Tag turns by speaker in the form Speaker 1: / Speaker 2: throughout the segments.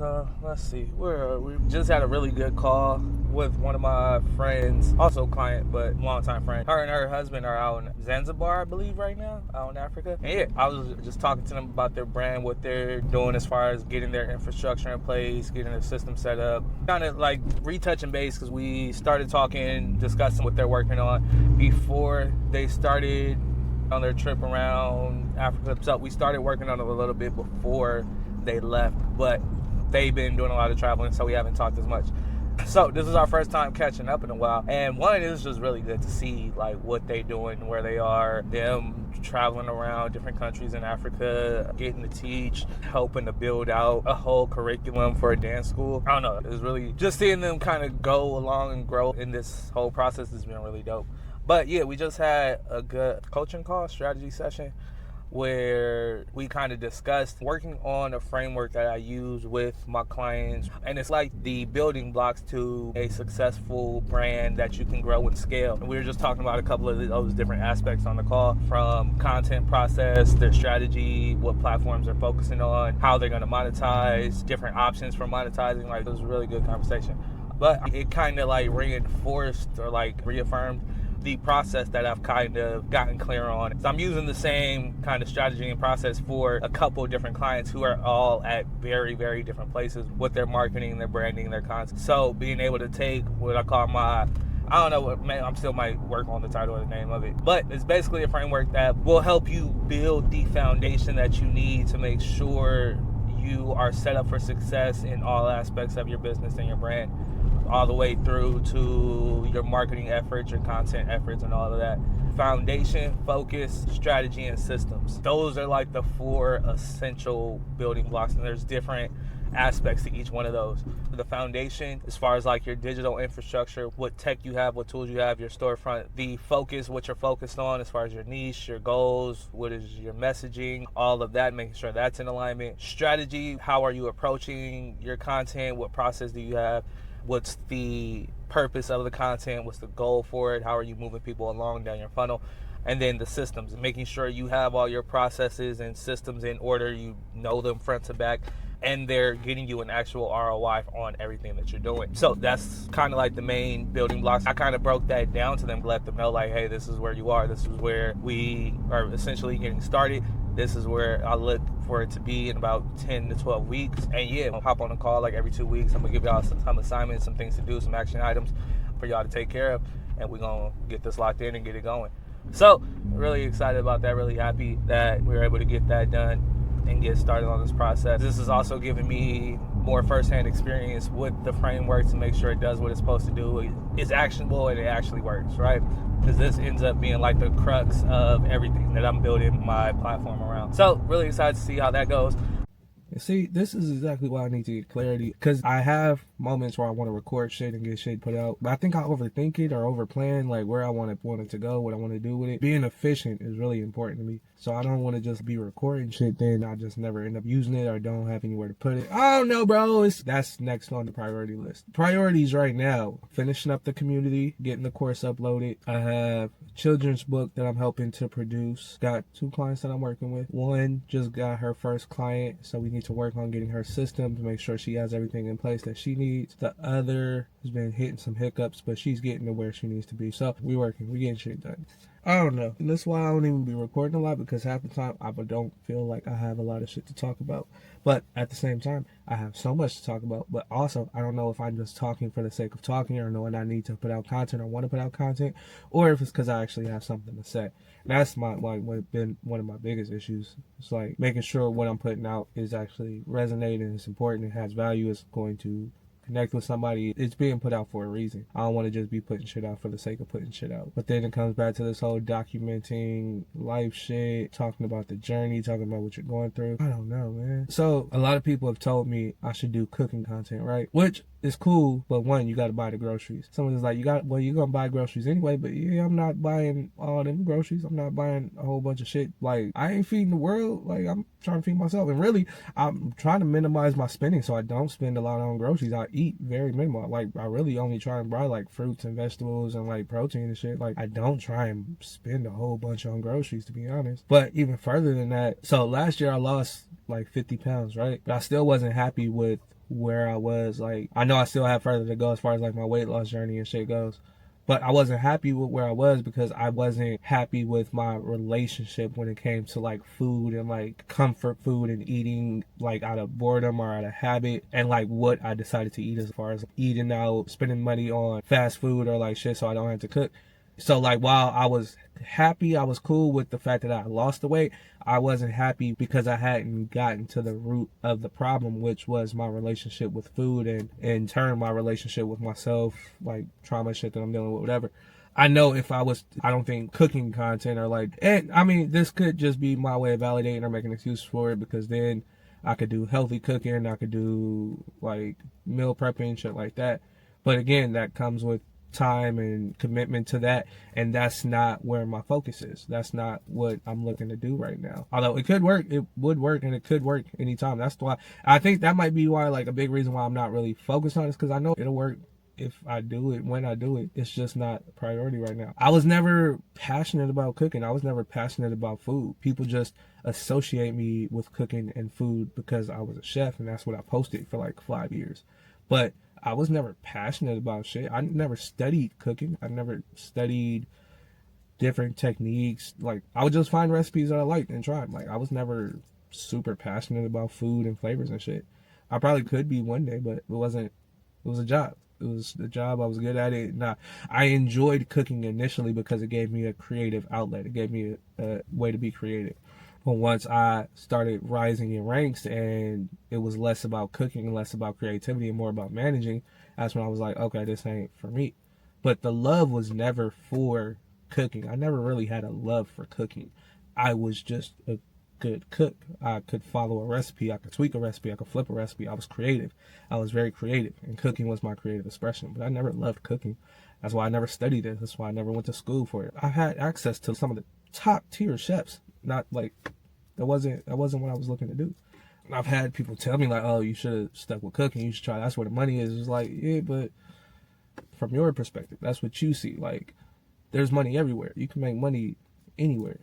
Speaker 1: So let's see, we just had a really good call with one of my friends, also client, but longtime friend. Her and her husband are out in Zanzibar, I believe, right now, out in Africa. And yeah, I was just talking to them about their brand, what they're doing as far as getting their infrastructure in place, getting their system set up, kind of like retouching base, because we started talking, discussing what they're working on before they started on their trip around Africa. So we started working on it a little bit before they left, but they've been doing a lot of traveling, so we haven't talked as much. So this is our first time catching up in a while, and one, it is just really good to see like what they doing, where they are, them traveling around different countries in Africa, getting to teach, helping to build out a whole curriculum for a dance school. I don't know, it's really just seeing them kind of go along and grow in this whole process has been really dope. But yeah, we just had a good coaching call, strategy session, where we kind of discussed working on a framework that I use with my clients. And it's like the building blocks to a successful brand that you can grow and scale. And we were just talking about a couple of those different aspects on the call, from content process, their strategy, what platforms they're focusing on, how they're going to monetize, different options for monetizing. Like, it was a really good conversation. But it kind of like reinforced or like reaffirmed the process that I've kind of gotten clear on. So I'm using the same kind of strategy and process for a couple of different clients who are all at very, very different places with their marketing, their branding, their content. So being able to take what I call my, I don't know what, man, I'm still might work on the title or the name of it, but it's basically a framework that will help you build the foundation that you need to make sure you are set up for success in all aspects of your business and your brand, all the way through to your marketing efforts, your content efforts, and all of that. Foundation, focus, strategy, and systems. Those are like the 4 essential building blocks, and there's different aspects to each one of those. The foundation, as far as like your digital infrastructure, what tech you have, what tools you have, your storefront. The focus, what you're focused on as far as your niche, your goals, what is your messaging, all of that, making sure that's in alignment. Strategy, how are you approaching your content, what process do you have, what's the purpose of the content, what's the goal for it, how are you moving people along down your funnel. And then the systems, making sure you have all your processes and systems in order, you know them front to back, and they're getting you an actual ROI on everything that you're doing. So that's kind of like the main building blocks. I kind of broke that down to them, let them know like, hey, this is where you are, this is where we are essentially getting started, this is where I look for it to be in about 10 to 12 weeks. And yeah, I'll hop on a call like every 2 weeks. I'm gonna give y'all some assignments, some things to do, some action items for y'all to take care of, and we're gonna get this locked in and get it going. So really excited about that, really happy that we were able to get that done and get started on this process. This is also giving me more firsthand experience with the framework to make sure it does what it's supposed to do. It's actionable and it actually works, right? Because this ends up being like the crux of everything that I'm building my platform around. So really excited to see how that goes. See, this is exactly why I need to get clarity, because I have moments where I want to record shit and get shit put out, but I think I overthink it or overplan like where I want it to go, what I want to do with it. Being efficient is really important to me, so I don't want to just be recording shit then I just never end up using it or don't have anywhere to put it. I don't know, bro. That's next on the priority list. Priorities right now: finishing up the community, getting the course uploaded. I have a children's book that I'm helping to produce. Got 2 clients that I'm working with. One just got her first client, so we need to work on getting her system to make sure she has everything in place that she needs. The other has been hitting some hiccups, but she's getting to where she needs to be. So we getting shit done. I don't know. And that's why I don't even be recording a lot, because half the time I don't feel like I have a lot of shit to talk about. But at the same time, I have so much to talk about. But also, I don't know if I'm just talking for the sake of talking, or knowing I need to put out content or want to put out content, or if it's because I actually have something to say. And that's been one of my biggest issues. It's like making sure what I'm putting out is actually resonating, it's important, it has value, it's going to connect with somebody. It's being put out for a reason. I don't want to just be putting shit out for the sake of putting shit out. But then it comes back to this whole documenting life shit, talking about the journey, talking about what you're going through. I don't know, man. So a lot of people have told me I should do cooking content, right? Which is cool, but one, you got to buy the groceries. Someone's like, you're going to buy groceries anyway, but yeah, I'm not buying all them groceries. I'm not buying a whole bunch of shit. Like, I ain't feeding the world. Like, I'm trying to feed myself. And really, I'm trying to minimize my spending so I don't spend a lot on groceries. I eat very minimal. Like, I really only try and buy like fruits and vegetables and like protein and shit. Like, I don't try and spend a whole bunch on groceries, to be honest. But even further than that, so last year I lost like 50 pounds, right? But I still wasn't happy with where I was. Like, I know I still have further to go as far as like my weight loss journey and shit goes. But I wasn't happy with where I was because I wasn't happy with my relationship when it came to like food and like comfort food and eating like out of boredom or out of habit, and like what I decided to eat as far as eating out, spending money on fast food or like shit so I don't have to cook. So like while I was happy, I was cool with the fact that I lost the weight, I wasn't happy because I hadn't gotten to the root of the problem, which was my relationship with food, and in turn my relationship with myself, like trauma shit that I'm dealing with, whatever. I know if I don't think cooking content or like, and I mean, this could just be my way of validating or making an excuse for it, because then I could do healthy cooking, I could do like meal prepping, shit like that. But again, that comes with time and commitment to that, and that's not where my focus is. That's not what I'm looking to do right now. Although it could work, it would work, and it could work anytime. That's why I think that might be why, like, a big reason why I'm not really focused on it, is because I know it'll work if I do it, when I do it. It's just not a priority right now. I was never passionate about cooking. I was never passionate about food. People just associate me with cooking and food because I was a chef, and that's what I posted for like 5 years. But I was never passionate about shit. I never studied cooking. I never studied different techniques. Like, I would just find recipes that I liked and try them. Like, I was never super passionate about food and flavors and shit. I probably could be one day, but it wasn't. It was a job. It was a job. I was good at it. And I enjoyed cooking initially because it gave me a creative outlet. It gave me a way to be creative. But once I started rising in ranks and it was less about cooking and less about creativity and more about managing, that's when I was like, okay, this ain't for me. But the love was never for cooking. I never really had a love for cooking. I was just a good cook. I could follow a recipe. I could tweak a recipe. I could flip a recipe. I was creative. I was very creative, and cooking was my creative expression. But I never loved cooking. That's why I never studied it. That's why I never went to school for it. I had access to some of the top tier chefs. Not like, that wasn't what I was looking to do. I've had people tell me like, oh, you should have stuck with cooking. You should try. That's where the money is. It's like, yeah, but from your perspective, that's what you see. Like, there's money everywhere. You can make money anywhere.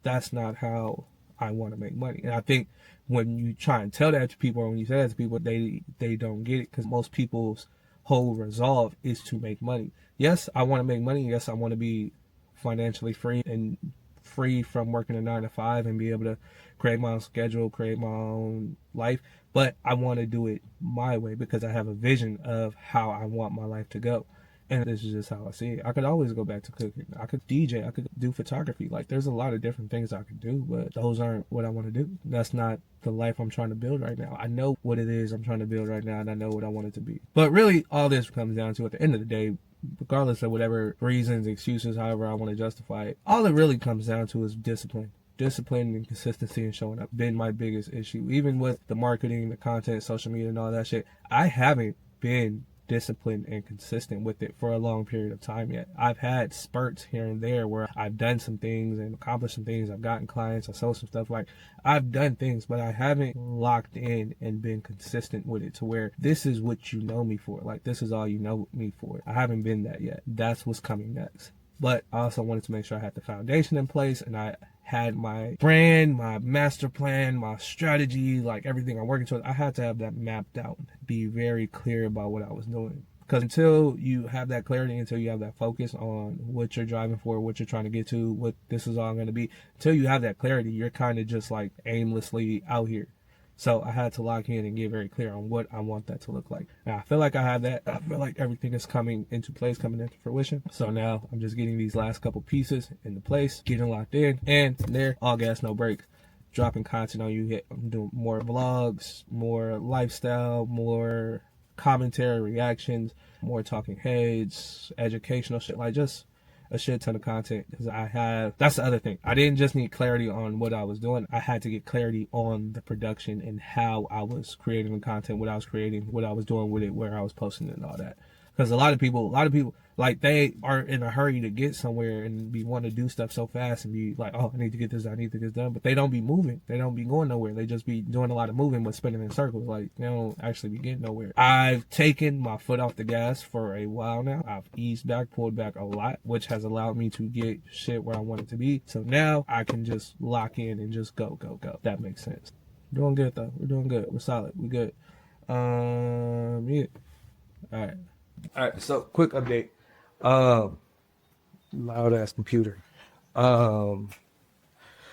Speaker 1: That's not how I want to make money. And I think when you try and tell that to people, or when you say that to people, they don't get it, because most people's whole resolve is to make money. Yes, I want to make money. Yes, I want to be financially free and free from working a 9 to 5 and be able to create my own schedule, create my own life. But I want to do it my way because I have a vision of how I want my life to go. And this is just how I see it. I could always go back to cooking. I could DJ. I could do photography. Like, there's a lot of different things I could do, but those aren't what I want to do. That's not the life I'm trying to build right now. I know what it is I'm trying to build right now, and I know what I want it to be. But really, all this comes down to, at the end of the day, regardless of whatever reasons, excuses, however I want to justify it, all it really comes down to is discipline. Discipline and consistency and showing up been my biggest issue. Even with the marketing, the content, social media, and all that shit, I haven't been disciplined and consistent with it for a long period of time yet. I've had spurts here and there where I've done some things and accomplished some things. I've gotten clients, I sold some stuff. Like, I've done things, but I haven't locked in and been consistent with it to where this is what you know me for. Like, this is all you know me for. I haven't been that yet. That's what's coming next. But I also wanted to make sure I had the foundation in place, and I had my brand, my master plan, my strategy, like everything I'm working towards. I had to have that mapped out, be very clear about what I was doing. Because until you have that clarity, until you have that focus on what you're driving for, what you're trying to get to, what this is all going to be, until you have that clarity, you're kind of just like aimlessly out here. So I had to lock in and get very clear on what I want that to look like. Now, I feel like I have that. I feel like everything is coming into place, coming into fruition. So now I'm just getting these last couple pieces into place, getting locked in, and there, all gas, no brakes. Dropping content on you. I'm doing more vlogs, more lifestyle, more commentary, reactions, more talking heads, educational shit, like just a shit ton of content. Because that's the other thing. I didn't just need clarity on what I was doing. I had to get clarity on the production and how I was creating the content, what I was creating, what I was doing with it, where I was posting it and all that. Because a lot of people, like, they are in a hurry to get somewhere and want to do stuff so fast and be like, oh, I need to get this done. But they don't be moving. They don't be going nowhere. They just be doing a lot of moving but spinning in circles. Like, they don't actually be getting nowhere. I've taken my foot off the gas for a while now. I've eased back, pulled back a lot, which has allowed me to get shit where I want it to be. So now I can just lock in and just go. That makes sense. Doing good, though. We're doing good. We're solid. We're good. All right. All right. So quick update. Um, Loud ass computer. Um,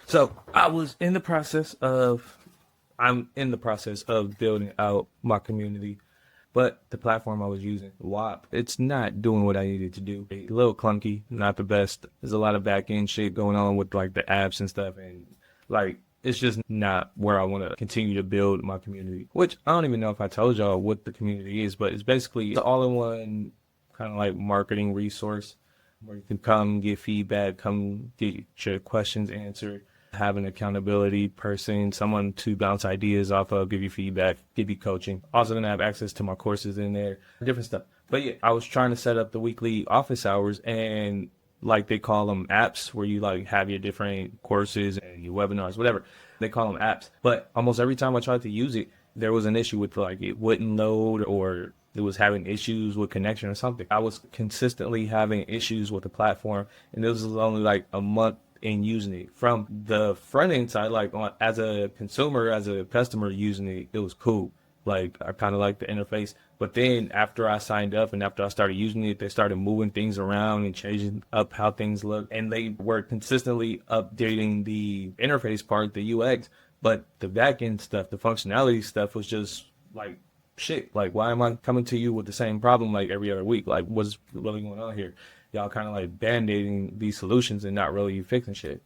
Speaker 1: so I'm in the process of building out my community, but the platform I was using, WAP, it's not doing what I needed to do. A little clunky, not the best. There's a lot of back end shit going on with like the apps and stuff, and like it's just not where I want to continue to build my community. Which I don't even know if I told y'all what the community is, but it's basically the all-in-one kind of like marketing resource where you can come get feedback, come get your questions answered, have an accountability person, someone to bounce ideas off of, give you feedback, give you coaching. Also gonna have access to my courses in there, different stuff. But yeah, I was trying to set up the weekly office hours, and like they call them apps, where you like have your different courses and your webinars, whatever. They call them apps. But almost every time I tried to use it, there was an issue with like it wouldn't load, or it was having issues with connection or something. I was consistently having issues with the platform, and this was only like a month in using it. From the front end side, like as a consumer, as a customer using it, it was cool. Like I kind of like the interface. But then after I signed up and after I started using it, they started moving things around and changing up how things look. And they were consistently updating the interface part, the UX, but the back end stuff, the functionality stuff was just like shit. Like, why am I coming to you with the same problem like every other week? Like, what's really going on here? Y'all kind of like band-aiding these solutions and not really fixing shit.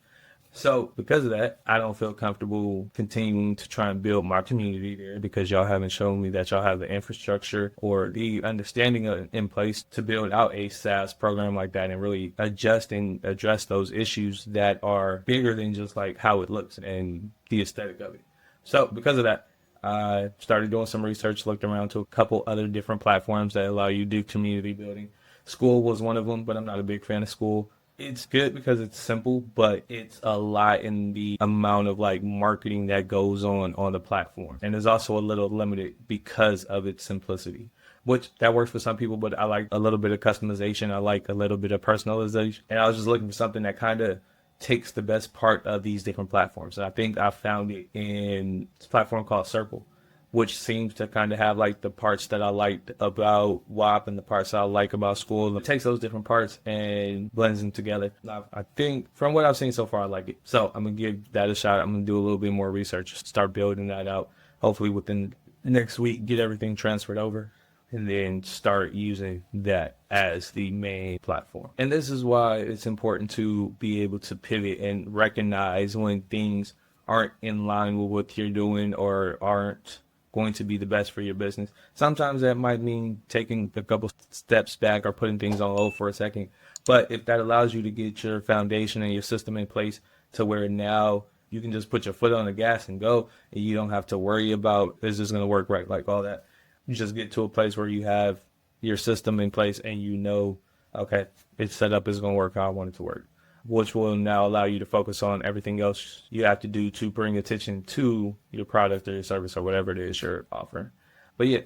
Speaker 1: So because of that, I don't feel comfortable continuing to try and build my community there, because y'all haven't shown me that y'all have the infrastructure or the understanding in place to build out a SaaS program like that and really adjust and address those issues that are bigger than just like how it looks and the aesthetic of it. So because of that, I started doing some research, looked around to a couple other different platforms that allow you to do community building. School was one of them, but I'm not a big fan of School. It's good because it's simple, but it's a lot in the amount of like marketing that goes on the platform. And it's also a little limited because of its simplicity, which that works for some people, but I like a little bit of customization. I like a little bit of personalization. And I was just looking for something that kind of takes the best part of these different platforms. And I think I found it in this platform called Circle, which seems to kind of have like the parts that I liked about WAP and the parts I like about School. It takes those different parts and blends them together. I think from what I've seen so far, I like it. So I'm going to give that a shot. I'm going to do a little bit more research, start building that out. Hopefully within next week, get everything transferred over and then start using that as the main platform. And this is why it's important to be able to pivot and recognize when things aren't in line with what you're doing or aren't going to be the best for your business. Sometimes that might mean taking a couple steps back or putting things on hold for a second. But if that allows you to get your foundation and your system in place to where now you can just put your foot on the gas and go, and you don't have to worry about, is this going to work right? Like all that. You just get to a place where you have your system in place and you know, okay, it's set up, it's going to work how I want it to work, which will now allow you to focus on everything else you have to do to bring attention to your product or your service or whatever it is you're offering. But yeah,